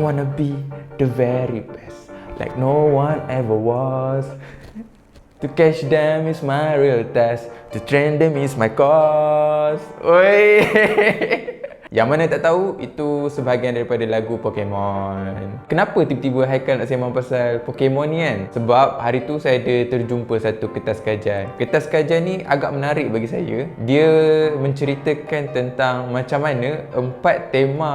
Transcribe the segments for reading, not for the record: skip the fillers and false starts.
wanna be the very best, like no one ever was. To catch them is my real test, to train them is my cause. Oi. Yang mana tak tahu, itu sebahagian daripada lagu Pokemon. Kenapa tiba-tiba Haikal nak sembang pasal Pokemon ni kan? Sebab hari tu saya ada terjumpa satu kertas kajian. Kertas kajian ni agak menarik bagi saya. Dia menceritakan tentang macam mana 4 tema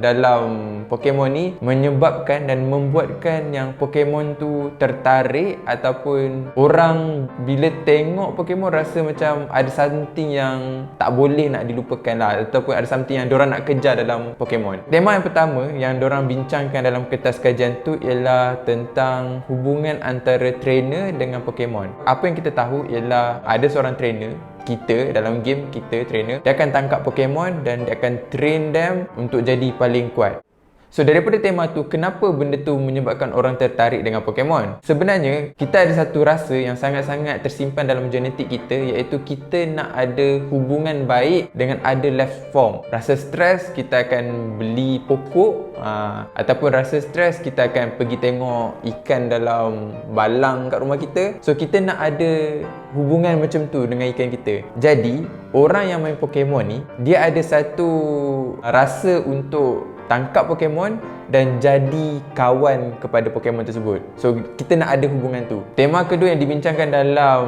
dalam Pokemon ni menyebabkan dan membuatkan yang Pokemon tu tertarik, ataupun orang bila tengok Pokemon rasa macam ada something yang tak boleh nak dilupakan lah, ataupun ada something yang diorang nak kejar dalam Pokemon. Tema yang pertama yang diorang bincangkan dalam kertas kajian tu ialah tentang hubungan antara trainer dengan Pokemon. Apa yang kita tahu ialah ada seorang trainer, kita dalam game, kita trainer, dia akan tangkap Pokemon dan dia akan train them untuk jadi paling kuat. So daripada tema tu, kenapa benda tu menyebabkan orang tertarik dengan Pokemon? Sebenarnya kita ada satu rasa yang sangat-sangat tersimpan dalam genetik kita, iaitu kita nak ada hubungan baik dengan other life form. Rasa stres, kita akan beli pokok, ataupun rasa stres, kita akan pergi tengok ikan dalam balang kat rumah kita. So kita nak ada hubungan macam tu dengan ikan kita. Jadi orang yang main Pokemon ni, dia ada satu rasa untuk tangkap Pokemon dan jadi kawan kepada Pokemon tersebut. So kita nak ada hubungan tu. Tema kedua yang dibincangkan dalam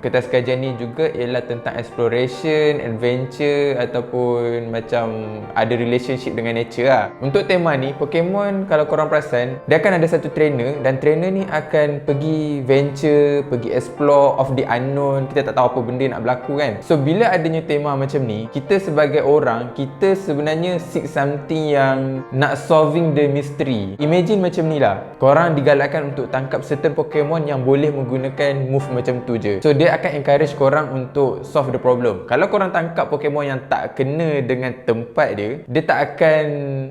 kertas kajian ni juga ialah tentang exploration, adventure, ataupun macam ada relationship dengan nature lah. Untuk tema ni, Pokemon kalau korang perasan, dia akan ada satu trainer, dan trainer ni akan pergi venture, pergi explore of the unknown. Kita tak tahu apa benda nak berlaku kan. So bila adanya tema macam ni, kita sebagai orang, kita sebenarnya seek something yang nak solving the mystery. Imagine macam ni lah, korang digalakkan untuk tangkap certain Pokemon yang boleh menggunakan move macam tu je. So dia akan encourage korang untuk solve the problem. Kalau korang tangkap Pokemon yang tak kena dengan tempat dia, dia tak akan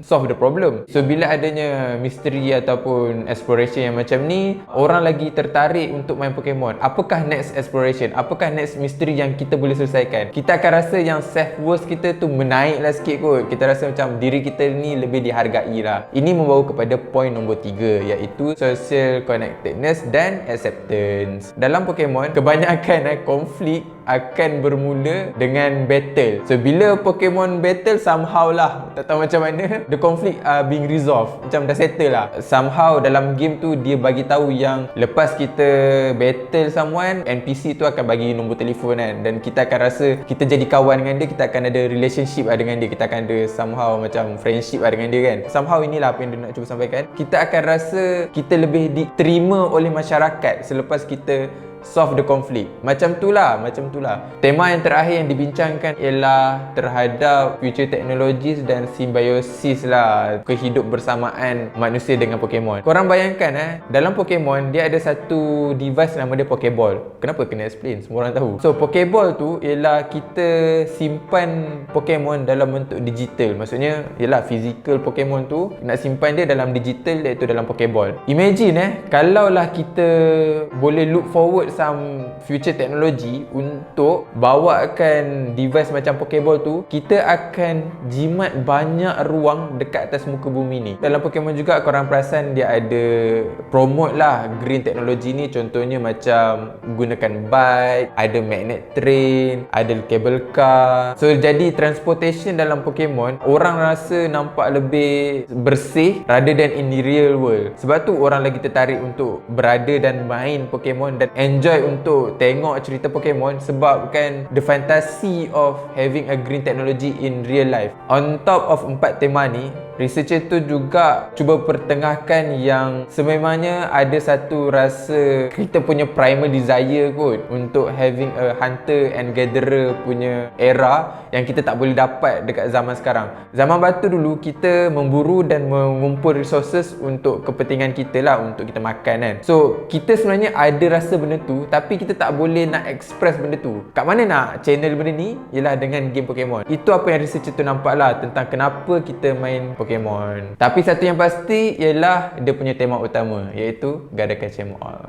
solve the problem. So bila adanya mystery ataupun exploration yang macam ni, orang lagi tertarik untuk main Pokemon. Apakah next exploration? Apakah next mystery yang kita boleh selesaikan? Kita akan rasa yang self-worth kita tu menaik lah sikit kot. Kita rasa macam diri kita ni lebih dihargai lah. Ini membawa kepada point nombor 3, iaitu social connectedness dan acceptance. Dalam Pokemon, kebanyakan konflik akan bermula dengan battle. So bila Pokemon battle, somehow lah, tak tahu macam mana, the conflict are being resolved, macam dah settle lah. Somehow dalam game tu dia bagi tahu yang lepas kita battle someone, NPC tu akan bagi nombor telefon kan, dan kita akan rasa kita jadi kawan dengan dia, kita akan ada relationship lah dengan dia, kita akan ada somehow macam friendship lah dengan dia kan. Somehow inilah apa yang dia nak cuba sampaikan. Kita akan rasa kita lebih diterima oleh masyarakat selepas kita solve the conflict. Macam tu lah. Tema yang terakhir yang dibincangkan ialah terhadap future technologies dan simbiosis lah, kehidup bersamaan manusia dengan Pokemon. Korang bayangkan dalam Pokemon dia ada satu device nama dia Pokeball. Kenapa kena explain? Semua orang tahu. So Pokeball tu ialah kita simpan Pokemon dalam bentuk digital. Maksudnya ialah physical Pokemon tu nak simpan dia dalam digital, iaitu dalam Pokeball. Imagine kalaulah kita boleh look forward some future technology untuk bawakan device macam Pokeball tu, kita akan jimat banyak ruang dekat atas muka bumi ni. Dalam Pokemon juga korang perasan dia ada promote lah green technology ni. Contohnya macam gunakan bike, ada magnet train, ada cable car. So jadi transportation dalam Pokemon, orang rasa nampak lebih bersih rather than in the real world. Sebab tu orang lagi tertarik untuk berada dan main Pokemon dan enjoy untuk tengok cerita Pokemon, sebab kan the fantasy of having a green technology in real life. On top of 4 tema ni, researcher tu juga cuba pertengahkan yang sememangnya ada satu rasa kita punya primal desire kot untuk having a hunter and gatherer punya era yang kita tak boleh dapat dekat zaman sekarang. Zaman batu dulu kita memburu dan mengumpul resources untuk kepentingan kita lah, untuk kita makan kan. So kita sebenarnya ada rasa benda tu, tapi kita tak boleh nak express benda tu. Kat mana nak channel benda ni? Ialah dengan game Pokemon. Itu apa yang researcher tu nampak lah tentang kenapa kita main Pokemon. Tapi satu yang pasti ialah dia punya tema utama, iaitu Gadakan Cemol.